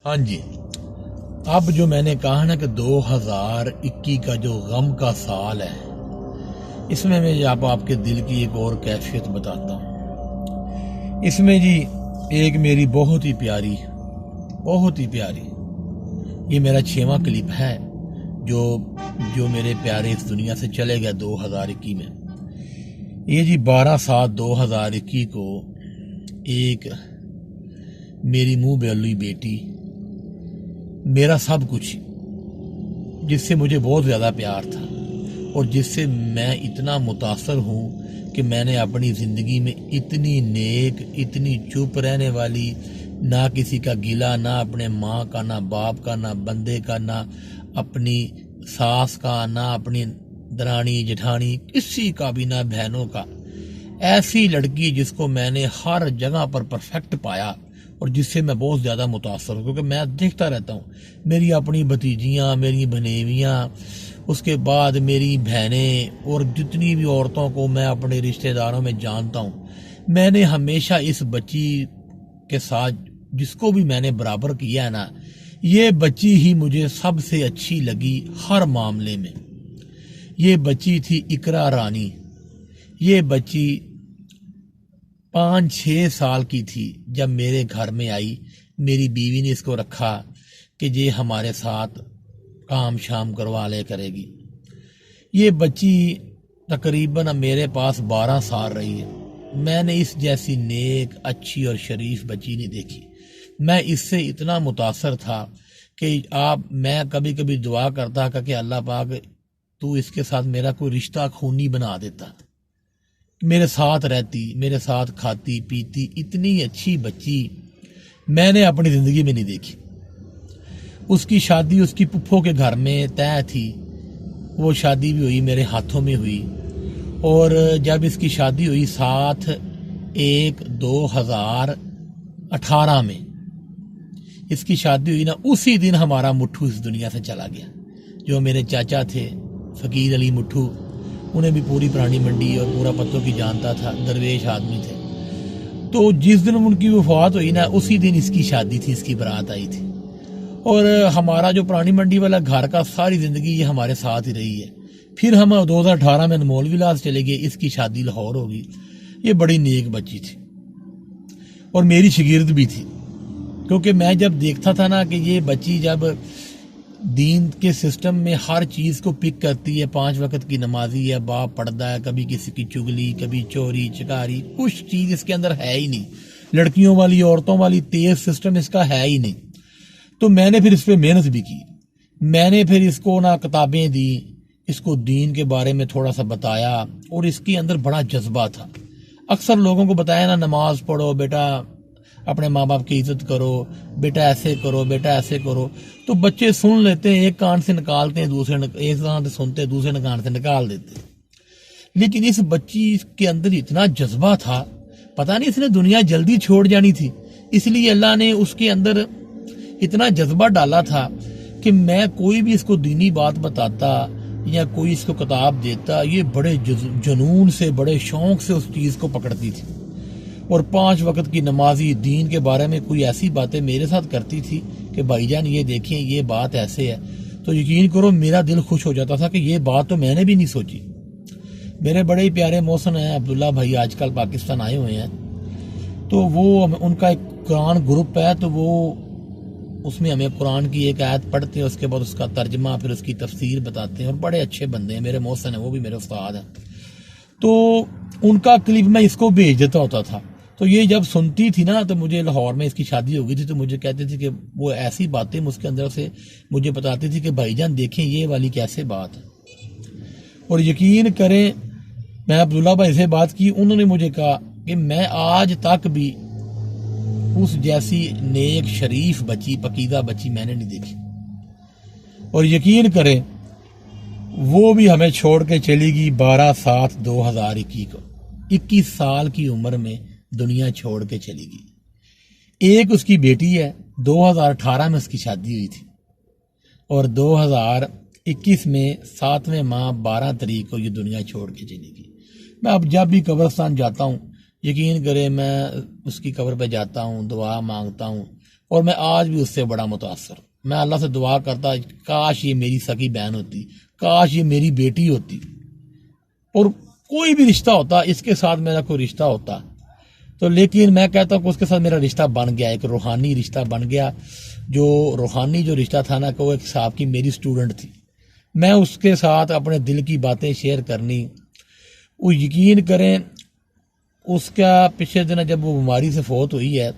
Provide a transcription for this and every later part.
ہاں جی، اب جو میں نے کہا نا کہ 2021 کا جو غم کا سال ہے، اس میں آپ کے دل کی ایک اور کیفیت بتاتا ہوں۔ اس میں جی ایک میری بہت ہی پیاری یہ میرا 6واں کلپ ہے جو میرے پیارے اس دنیا سے چلے گیا 2021 میں۔ یہ جی 12/7/2021 کو ایک میری منہ بولی بیٹی، میرا سب کچھ، جس سے مجھے بہت زیادہ پیار تھا اور جس سے میں اتنا متاثر ہوں کہ میں نے اپنی زندگی میں اتنی نیک، اتنی چپ رہنے والی، نہ کسی کا گلا، نہ اپنے ماں کا، نہ باپ کا، نہ بندے کا، نہ اپنی ساس کا، نہ اپنی درانی جٹھانی، کسی کا بھی، نہ بہنوں کا۔ ایسی لڑکی جس کو میں نے ہر جگہ پر پرفیکٹ پایا اور جس سے میں بہت زیادہ متاثر ہوں، کیونکہ میں دیکھتا رہتا ہوں میری اپنی بھتیجیاں، میری بھنیویاں، اس کے بعد میری بہنیں اور جتنی بھی عورتوں کو میں اپنے رشتہ داروں میں جانتا ہوں، میں نے ہمیشہ اس بچی کے ساتھ جس کو بھی میں نے برابر کیا ہے نا، یہ بچی ہی مجھے سب سے اچھی لگی ہر معاملے میں۔ یہ بچی تھی اقرا رانی۔ یہ بچی 5-6 سال کی تھی جب میرے گھر میں آئی۔ میری بیوی نے اس کو رکھا کہ یہ ہمارے ساتھ کام شام کروا لے کرے گی۔ یہ بچی تقریباً میرے پاس 12 سال رہی ہے۔ میں نے اس جیسی نیک، اچھی اور شریف بچی نہیں دیکھی۔ میں اس سے اتنا متاثر تھا کہ میں کبھی کبھی دعا کرتا کہ اللہ پاک تو اس کے ساتھ میرا کوئی رشتہ خونی بنا دیتا، میرے ساتھ رہتی، میرے ساتھ کھاتی پیتی۔ اتنی اچھی بچی میں نے اپنی زندگی میں نہیں دیکھی۔ اس کی شادی اس کی پھپھو کے گھر میں طے تھی، وہ شادی بھی ہوئی، میرے ہاتھوں میں ہوئی۔ اور جب اس کی شادی ہوئی 7/1/2018 میں اس کی شادی ہوئی نا، اسی دن ہمارا مٹھو اس دنیا سے چلا گیا۔ جو میرے چاچا تھے فقیر علی مٹھو، انہیں بھی پوری پرانی منڈی اور پورا پتوں کی جانتا تھا، درویش آدمی تھے۔ تو جس دن ان کی وفات ہوئی نا، اسی دن اس کی شادی تھی، اس کی برات آئی تھی۔ اور ہمارا جو پرانی منڈی والا گھر کا ساری زندگی یہ ہمارے ساتھ ہی رہی ہے۔ پھر ہم 2018 میں انمول ولاس چلے گئے، اس کی شادی لاہور ہوگی۔ یہ بڑی نیک بچی تھی اور میری شاگرد بھی تھی، کیونکہ میں جب دیکھتا تھا نا کہ یہ بچی جب دین کے سسٹم میں ہر چیز کو پک کرتی ہے، 5 وقت کی نمازی ہے، باپ پڑھتا ہے، کبھی کسی کی چگلی، کبھی چوری چکاری، کچھ چیز اس کے اندر ہے ہی نہیں، لڑکیوں والی عورتوں والی تیز سسٹم اس کا ہے ہی نہیں۔ تو میں نے پھر اس پہ محنت بھی کی، میں نے پھر اس کو کتابیں دی، اس کو دین کے بارے میں تھوڑا سا بتایا، اور اس کے اندر بڑا جذبہ تھا۔ اکثر لوگوں کو بتایا نا، نماز پڑھو بیٹا، اپنے ماں باپ کی عزت کرو بیٹا، ایسے کرو بیٹا، ایسے کرو۔ تو بچے سن لیتے ہیں، ایک کان سے نکالتے ہیں، ایک کان سے سنتے ہیں، دوسرے کان سے نکال دیتے ہیں۔ لیکن اس بچی کے اندر اتنا جذبہ تھا، پتہ نہیں اس نے دنیا جلدی چھوڑ جانی تھی، اس لیے اللہ نے اس کے اندر اتنا جذبہ ڈالا تھا کہ میں کوئی بھی اس کو دینی بات بتاتا یا کوئی اس کو کتاب دیتا، یہ بڑے جنون سے، بڑے شوق سے اس چیز کو پکڑتی تھی، اور 5 وقت کی نمازی، دین کے بارے میں کوئی ایسی باتیں میرے ساتھ کرتی تھی کہ بھائی جان یہ دیکھیں یہ بات ایسے ہے، تو یقین کرو میرا دل خوش ہو جاتا تھا کہ یہ بات تو میں نے بھی نہیں سوچی۔ میرے بڑے ہی پیارے محسن ہیں عبداللہ بھائی، آج کل پاکستان آئے ہوئے ہیں، تو وہ ان کا ایک قرآن گروپ ہے، تو وہ اس میں ہمیں قرآن کی ایک آیت پڑھتے ہیں، اس کے بعد اس کا ترجمہ، پھر اس کی تفسیر بتاتے ہیں، اور بڑے اچھے بندے ہیں میرے محسن ہیں، وہ بھی میرے استاد ہیں۔ تو ان کا کلپ میں اس کو بھیج دیتا ہوتا تھا، تو یہ جب سنتی تھی نا، تو مجھے لاہور میں اس کی شادی ہو گئی تھی، تو مجھے کہتے تھے کہ وہ ایسی باتیں اس کے اندر سے مجھے بتاتی تھی کہ بھائی جان دیکھیں یہ والی کیسے بات ہے۔ اور یقین کریں، میں عبداللہ بھائی سے بات کی، انہوں نے مجھے کہا کہ میں آج تک بھی اس جیسی نیک شریف بچی، پکیزہ بچی میں نے نہیں دیکھی۔ اور یقین کریں وہ بھی ہمیں چھوڑ کے چلی گئی 12/7/2021 کو، 21 سال کی عمر میں دنیا چھوڑ کے چلی گئی۔ ایک اس کی بیٹی ہے، 2018 میں اس کی شادی ہوئی تھی، اور 2021 میں 7ویں ماہ 12 تاریخ کو یہ دنیا چھوڑ کے چلی گئی۔ میں اب جب بھی قبرستان جاتا ہوں، یقین کرے میں اس کی قبر پہ جاتا ہوں، دعا مانگتا ہوں، اور میں آج بھی اس سے بڑا متاثر ہوں۔ میں اللہ سے دعا کرتا کاش یہ میری سکی بہن ہوتی، کاش یہ میری بیٹی ہوتی، اور کوئی بھی رشتہ ہوتا اس کے ساتھ میرا کوئی رشتہ ہوتا تو، لیکن میں کہتا ہوں کہ اس کے ساتھ میرا رشتہ بن گیا، ایک روحانی رشتہ بن گیا۔ جو روحانی جو رشتہ تھا نا، کہ وہ ایک حساب کی میری سٹوڈنٹ تھی، میں اس کے ساتھ اپنے دل کی باتیں شیئر کرنی۔ وہ یقین کریں اس کا پچھلے دن جب وہ بیماری سے فوت ہوئی ہے،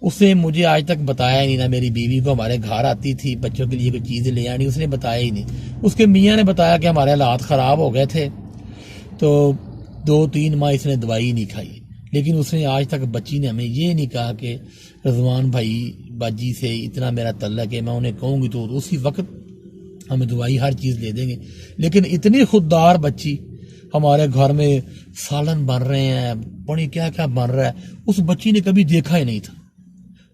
اس نے مجھے آج تک بتایا ہی نہیں، نہ میری بیوی کو، ہمارے گھر آتی تھی بچوں کے لیے کوئی چیزیں لے آنی، اس نے بتایا ہی نہیں۔ اس کے میاں نے بتایا کہ ہمارے حالات خراب ہو گئے تھے تو 2-3 ماہ اس نے دوائی نہیں کھائی، لیکن اس نے آج تک بچی نے ہمیں یہ نہیں کہا کہ رضوان بھائی باجی سے اتنا میرا تعلق ہے، میں انہیں کہوں گی تو اسی وقت ہمیں دوائی ہر چیز لے دیں گے۔ لیکن اتنی خوددار بچی، ہمارے گھر میں سالن بن رہے ہیں، بڑی کیا کیا بن رہا ہے، اس بچی نے کبھی دیکھا ہی نہیں تھا،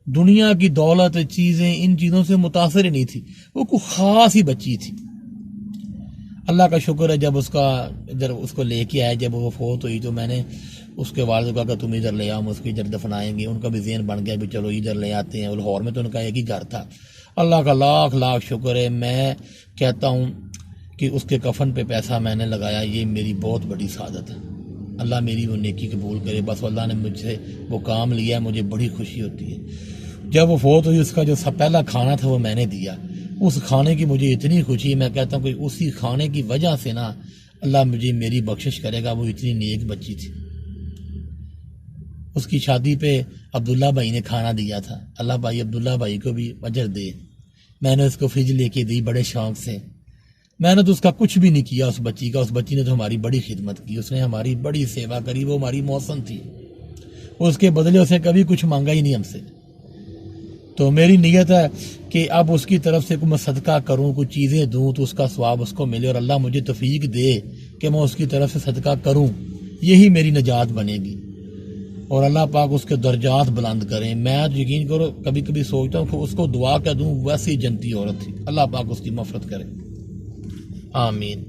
دنیا کی دولت چیزیں ان چیزوں سے متاثر ہی نہیں تھی، وہ کوئی خاص ہی بچی تھی۔ اللہ کا شکر ہے جب اس کا ادھر اس کو لے کے آئے، جب وہ فوت ہوئی تو میں نے اس کے والد کو کہا کہ تم ادھر لے آؤ، ہم اس کو ادھر دفنائیں گے۔ ان کا بھی ذہن بن گیا کہ چلو ادھر لے آتے ہیں، لاہور میں تو ان کا ایک ہی گھر تھا۔ اللہ کا لاکھ لاکھ شکر ہے، میں کہتا ہوں کہ اس کے کفن پہ پیسہ میں نے لگایا، یہ میری بہت بڑی سعادت ہے۔ اللہ میری وہ نیکی قبول کرے، بس اللہ نے مجھ سے وہ کام لیا، مجھے بڑی خوشی ہوتی ہے۔ جب وہ فوت ہوئی، اس کا جو سب پہلا کھانا تھا وہ میں نے دیا، اس کھانے کی مجھے اتنی خوشی، میں کہتا ہوں کہ اسی کھانے کی وجہ سے نا اللہ مجھے میری بخشش کرے گا، وہ اتنی نیک بچی تھی۔ اس کی شادی پہ عبداللہ بھائی نے کھانا دیا تھا، اللہ بھائی عبداللہ بھائی کو بھی اجر دے۔ میں نے اس کو فریج لے کے دی بڑے شوق سے، میں نے تو اس کا کچھ بھی نہیں کیا اس بچی کا، اس بچی نے تو ہماری بڑی خدمت کی، اس نے ہماری بڑی سیوا کری، وہ ہماری محسن تھی، اس کے بدلے اس نے کبھی کچھ مانگا ہی نہیں ہم سے۔ تو میری نیت ہے کہ اب اس کی طرف سے کوئی میں صدقہ کروں، کوئی چیزیں دوں تو اس کا ثواب اس کو ملے، اور اللہ مجھے توفیق دے کہ میں اس کی طرف سے صدقہ کروں، یہی میری نجات بنے گی، اور اللہ پاک اس کے درجات بلند کریں۔ میں یقین کرو کبھی کبھی سوچتا ہوں کہ اس کو دعا کیا دوں، ویسی جنتی عورت تھی، اللہ پاک اس کی مغفرت کرے، آمین۔